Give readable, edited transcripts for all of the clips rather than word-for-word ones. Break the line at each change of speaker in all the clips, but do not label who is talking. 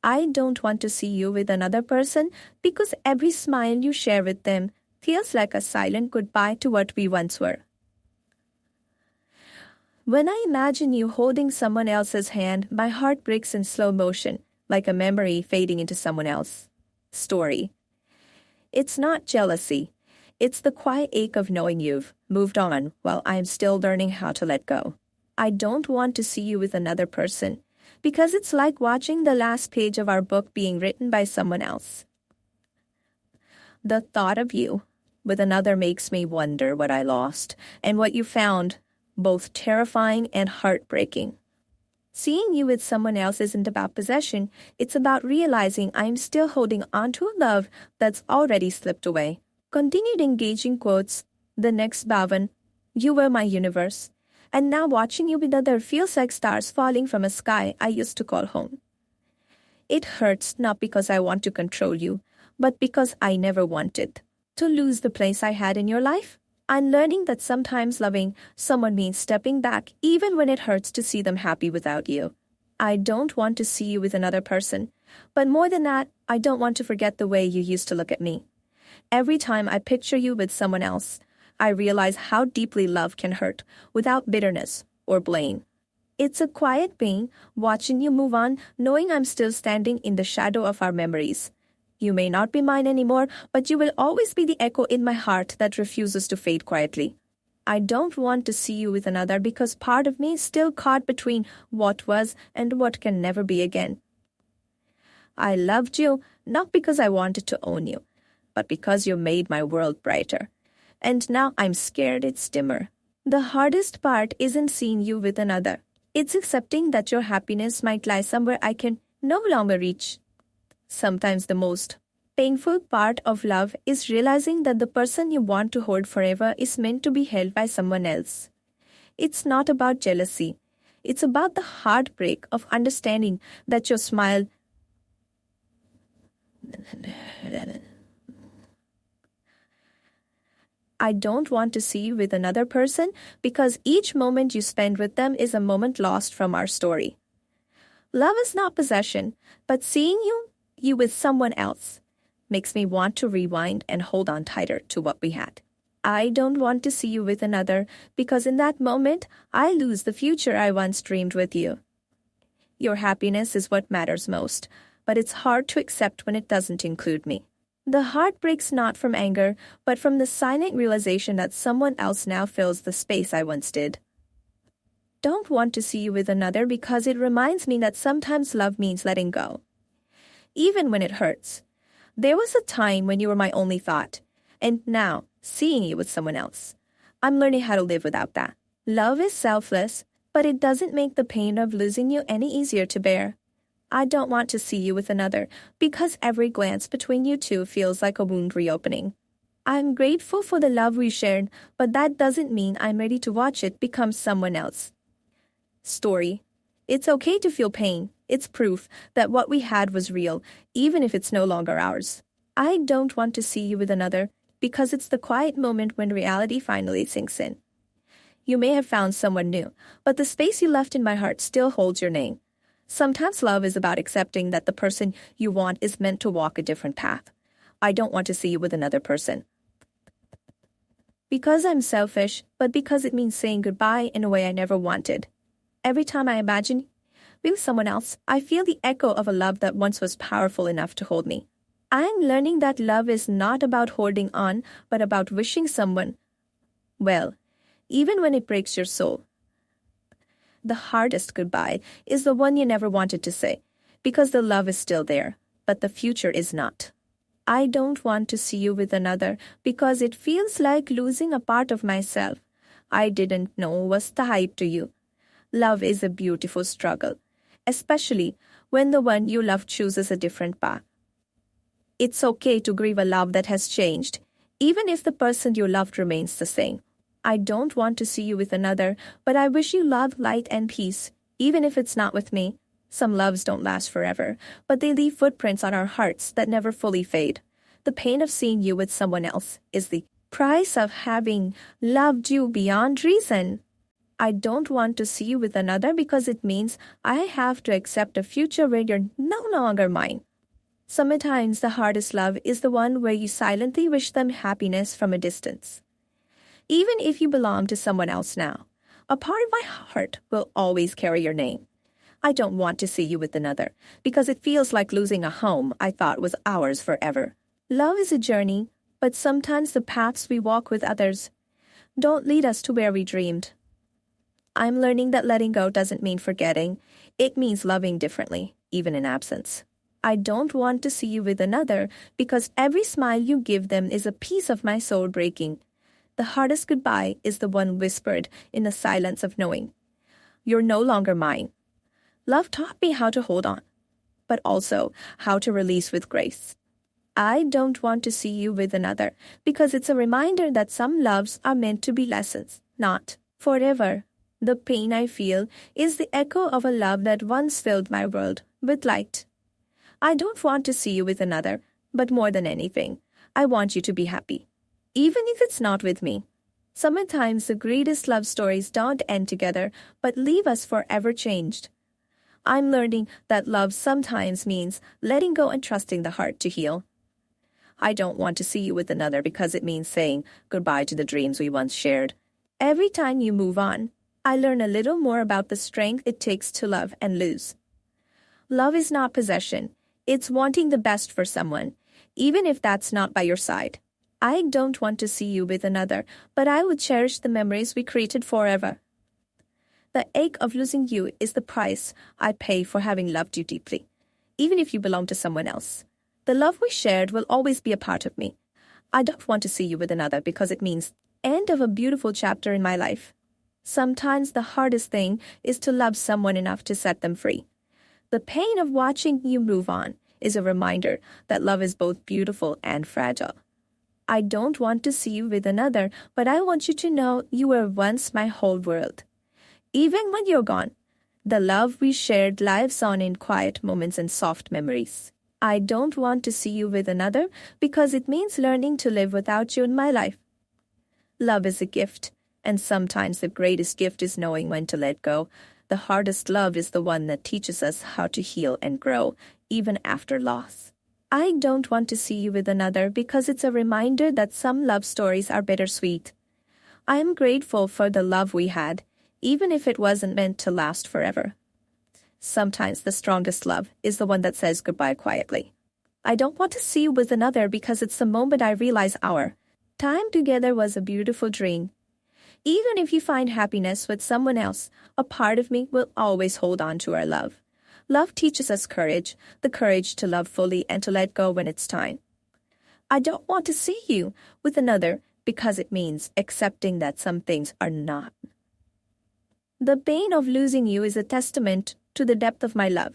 I don't want to see you with another person because every smile you share with them feels like a silent goodbye to what we once were. When I imagine you holding someone else's hand, my heart breaks in slow motion, like a memory fading into someone else's story. It's not jealousy. It's the quiet ache of knowing you've moved on while I'm still learning how to let go. I don't want to see you with another person because it's like watching the last page of our book being written by someone else. The thought of you with another makes me wonder what I lost and what you found, both terrifying and heartbreaking. Seeing you with someone else isn't about possession, it's about realizing I'm still holding on to a love that's already slipped away. Continued engaging quotes, the next Bhavan, you were my universe, and now watching you with other feels like stars falling from a sky I used to call home. It hurts not because I want to control you, but because I never wanted to lose the place I had in your life. I'm learning that sometimes loving someone means stepping back even when it hurts to see them happy without you. I don't want to see you with another person, but more than that, I don't want to forget the way you used to look at me. Every time I picture you with someone else, I realize how deeply love can hurt without bitterness or blame. It's a quiet pain watching you move on, knowing I'm still standing in the shadow of our memories. You may not be mine anymore, but you will always be the echo in my heart that refuses to fade quietly. I don't want to see you with another because part of me is still caught between what was and what can never be again. I loved you not because I wanted to own you, but because you made my world brighter. And now I'm scared it's dimmer. The hardest part isn't seeing you with another. It's accepting that your happiness might lie somewhere I can no longer reach. Sometimes the most painful part of love is realizing that the person you want to hold forever is meant to be held by someone else. It's not about jealousy. It's about the heartbreak of understanding that your smile I don't want to see you with another person because each moment you spend with them is a moment lost from our story. Love is not possession, but seeing you with someone else makes me want to rewind and hold on tighter to what we had. I don't want to see you with another because in that moment, I lose the future I once dreamed with you. Your happiness is what matters most, but it's hard to accept when it doesn't include me. The heart breaks not from anger, but from the silent realization that someone else now fills the space I once did. Don't want to see you with another because it reminds me that sometimes love means letting go, even when it hurts. There was a time when you were my only thought, and now, seeing you with someone else, I'm learning how to live without that. Love is selfless, but it doesn't make the pain of losing you any easier to bear. I don't want to see you with another because every glance between you two feels like a wound reopening. I'm grateful for the love we shared, but that doesn't mean I'm ready to watch it become someone else. Story. It's okay to feel pain. It's proof that what we had was real, even if it's no longer ours. I don't want to see you with another because it's the quiet moment when reality finally sinks in. You may have found someone new, but the space you left in my heart still holds your name. Sometimes love is about accepting that the person you want is meant to walk a different path. I don't want to see you with another person. Because I'm selfish, but because it means saying goodbye in a way I never wanted. Every time I imagine with someone else, I feel the echo of a love that once was powerful enough to hold me. I'm learning that love is not about holding on, but about wishing someone well, even when it breaks your soul. The hardest goodbye is the one you never wanted to say, because the love is still there, but the future is not. I don't want to see you with another because it feels like losing a part of myself I didn't know was tied to you. Love is a beautiful struggle, especially when the one you love chooses a different path. It's okay to grieve a love that has changed, even if the person you loved remains the same. I don't want to see you with another, but I wish you love, light, and peace, even if it's not with me. Some loves don't last forever, but they leave footprints on our hearts that never fully fade. The pain of seeing you with someone else is the price of having loved you beyond reason. I don't want to see you with another because it means I have to accept a future where you're no longer mine. Sometimes the hardest love is the one where you silently wish them happiness from a distance. Even if you belong to someone else now, a part of my heart will always carry your name. I don't want to see you with another because it feels like losing a home I thought was ours forever. Love is a journey, but sometimes the paths we walk with others don't lead us to where we dreamed. I'm learning that letting go doesn't mean forgetting. It means loving differently, even in absence. I don't want to see you with another because every smile you give them is a piece of my soul breaking. The hardest goodbye is the one whispered in the silence of knowing. You're no longer mine. Love taught me how to hold on, but also how to release with grace. I don't want to see you with another because it's a reminder that some loves are meant to be lessons, not forever. The pain I feel is the echo of a love that once filled my world with light. I don't want to see you with another, but more than anything, I want you to be happy, even if it's not with me. Sometimes the greatest love stories don't end together, but leave us forever changed. I'm learning that love sometimes means letting go and trusting the heart to heal. I don't want to see you with another because it means saying goodbye to the dreams we once shared. Every time you move on, I learn a little more about the strength it takes to love and lose. Love is not possession. It's wanting the best for someone, even if that's not by your side. I don't want to see you with another, but I would cherish the memories we created forever. The ache of losing you is the price I pay for having loved you deeply, even if you belong to someone else. The love we shared will always be a part of me. I don't want to see you with another because it means end of a beautiful chapter in my life. Sometimes the hardest thing is to love someone enough to set them free. The pain of watching you move on is a reminder that love is both beautiful and fragile. I don't want to see you with another, but I want you to know you were once my whole world. Even when you're gone, the love we shared lives on in quiet moments and soft memories. I don't want to see you with another because it means learning to live without you in my life. Love is a gift, and sometimes the greatest gift is knowing when to let go. The hardest love is the one that teaches us how to heal and grow, even after loss. I don't want to see you with another because it's a reminder that some love stories are bittersweet. I am grateful for the love we had, even if it wasn't meant to last forever. Sometimes the strongest love is the one that says goodbye quietly. I don't want to see you with another because it's the moment I realize our time together was a beautiful dream. Even if you find happiness with someone else, a part of me will always hold on to our love. Love teaches us courage, the courage to love fully and to let go when it's time. I don't want to see you with another because it means accepting that some things are not. The pain of losing you is a testament to the depth of my love.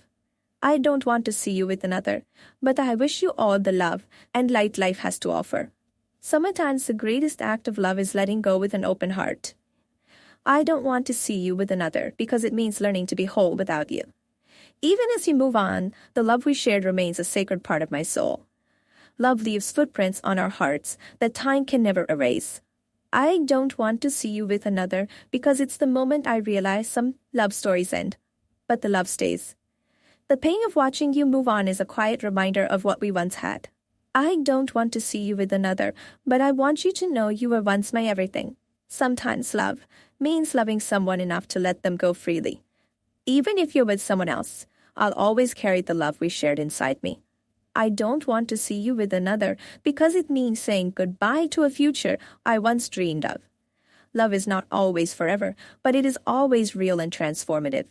I don't want to see you with another, but I wish you all the love and light life has to offer. Sometimes the greatest act of love is letting go with an open heart. I don't want to see you with another because it means learning to be whole without you. Even as you move on, the love we shared remains a sacred part of my soul. Love leaves footprints on our hearts that time can never erase. I don't want to see you with another because it's the moment I realize some love stories end, but the love stays. The pain of watching you move on is a quiet reminder of what we once had. I don't want to see you with another, but I want you to know you were once my everything. Sometimes love means loving someone enough to let them go freely. Even if you're with someone else, I'll always carry the love we shared inside me. I don't want to see you with another because it means saying goodbye to a future I once dreamed of. Love is not always forever, but it is always real and transformative.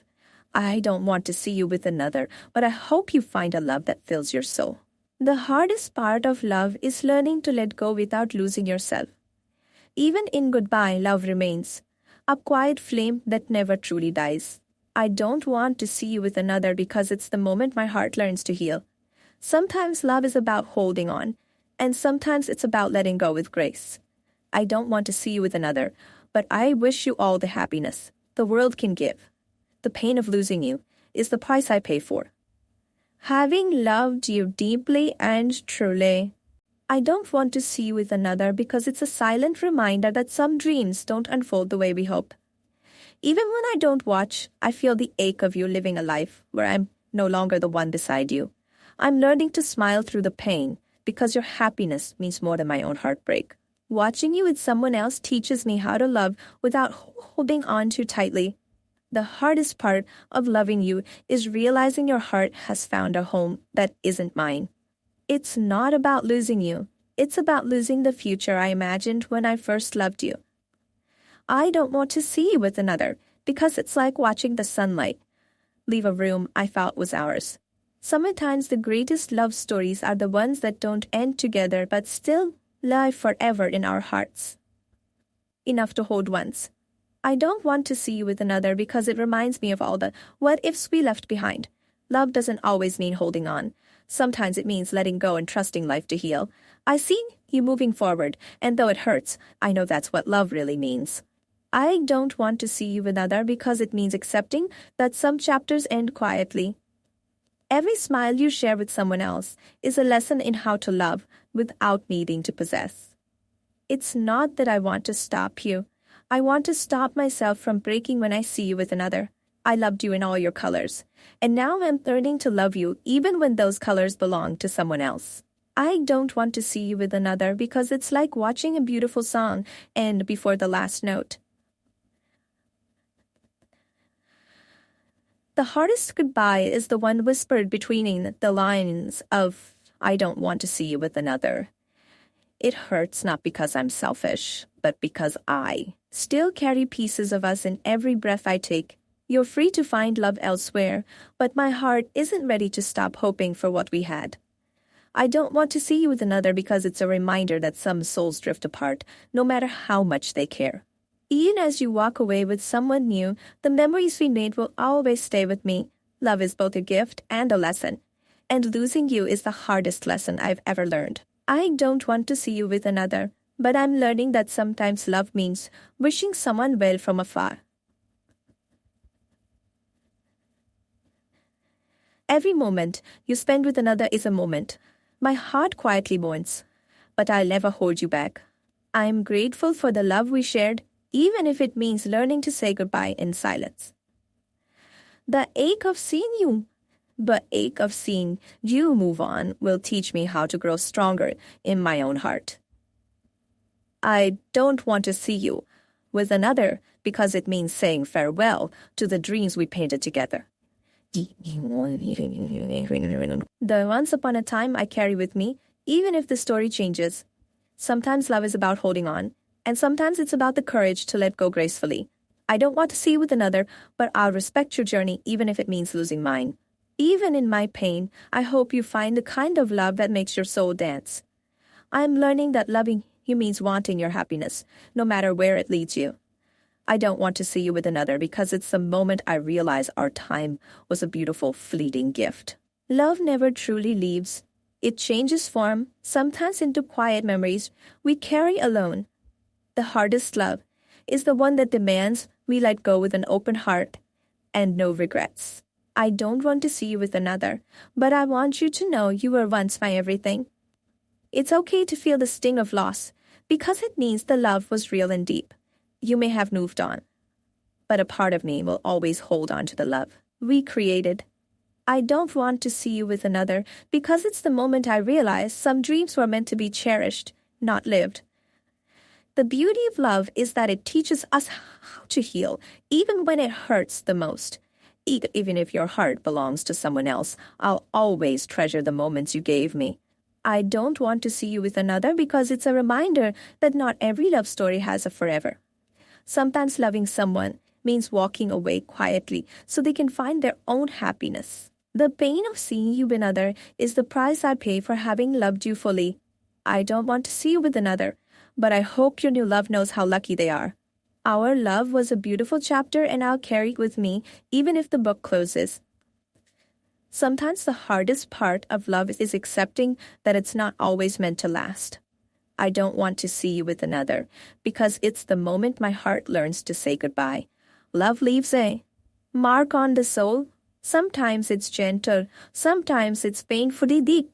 I don't want to see you with another, but I hope you find a love that fills your soul. The hardest part of love is learning to let go without losing yourself. Even in goodbye, love remains, a quiet flame that never truly dies. I don't want to see you with another because it's the moment my heart learns to heal. Sometimes love is about holding on, and sometimes it's about letting go with grace. I don't want to see you with another, but I wish you all the happiness the world can give. The pain of losing you is the price I pay for. Having loved you deeply and truly, I don't want to see you with another because it's a silent reminder that some dreams don't unfold the way we hope. Even when I don't watch, I feel the ache of you living a life where I'm no longer the one beside you. I'm learning to smile through the pain because your happiness means more than my own heartbreak. Watching you with someone else teaches me how to love without holding on too tightly. The hardest part of loving you is realizing your heart has found a home that isn't mine. It's not about losing you. It's about losing the future I imagined when I first loved you. I don't want to see you with another because it's like watching the sunlight leave a room I felt was ours. Sometimes the greatest love stories are the ones that don't end together but still live forever in our hearts. Enough to hold once. I don't want to see you with another because it reminds me of all the what-ifs we left behind. Love doesn't always mean holding on. Sometimes it means letting go and trusting life to heal. I see you moving forward, and though it hurts, I know that's what love really means. I don't want to see you with another because it means accepting that some chapters end quietly. Every smile you share with someone else is a lesson in how to love without needing to possess. It's not that I want to stop you. I want to stop myself from breaking when I see you with another. I loved you in all your colors, and now I'm learning to love you even when those colors belong to someone else. I don't want to see you with another because it's like watching a beautiful song end before the last note. The hardest goodbye is the one whispered between the lines of, I don't want to see you with another. It hurts not because I'm selfish, but because I still carry pieces of us in every breath I take. You're free to find love elsewhere, but my heart isn't ready to stop hoping for what we had. I don't want to see you with another because it's a reminder that some souls drift apart, no matter how much they care. Even as you walk away with someone new, the memories we made will always stay with me. Love is both a gift and a lesson, and losing you is the hardest lesson I've ever learned. I don't want to see you with another, but I'm learning that sometimes love means wishing someone well from afar. Every moment you spend with another is a moment. My heart quietly mourns, but I'll never hold you back. I'm grateful for the love we shared, even if it means learning to say goodbye in silence. The ache of seeing you move on will teach me how to grow stronger in my own heart. I don't want to see you with another because it means saying farewell to the dreams we painted together. The once upon a time I carry with me, even if the story changes. Sometimes love is about holding on, and sometimes it's about the courage to let go gracefully. I don't want to see you with another, but I'll respect your journey even if it means losing mine. Even in my pain, I hope you find the kind of love that makes your soul dance. I'm learning that loving you means wanting your happiness, no matter where it leads you. I don't want to see you with another because it's the moment I realize our time was a beautiful, fleeting gift. Love never truly leaves. It changes form, sometimes into quiet memories we carry alone. The hardest love is the one that demands we let go with an open heart and no regrets. I don't want to see you with another, but I want you to know you were once my everything. It's okay to feel the sting of loss because it means the love was real and deep. You may have moved on, but a part of me will always hold on to the love we created. I don't want to see you with another because it's the moment I realize some dreams were meant to be cherished, not lived. The beauty of love is that it teaches us how to heal, even when it hurts the most. Even if your heart belongs to someone else, I'll always treasure the moments you gave me. I don't want to see you with another because it's a reminder that not every love story has a forever. Sometimes loving someone means walking away quietly so they can find their own happiness. The pain of seeing you with another is the price I pay for having loved you fully. I don't want to see you with another, but I hope your new love knows how lucky they are. Our love was a beautiful chapter and I'll carry it with me even if the book closes. Sometimes the hardest part of love is accepting that it's not always meant to last. I don't want to see you with another because it's the moment my heart learns to say goodbye. Love leaves a mark on the soul. Sometimes it's gentle, sometimes it's painfully deep.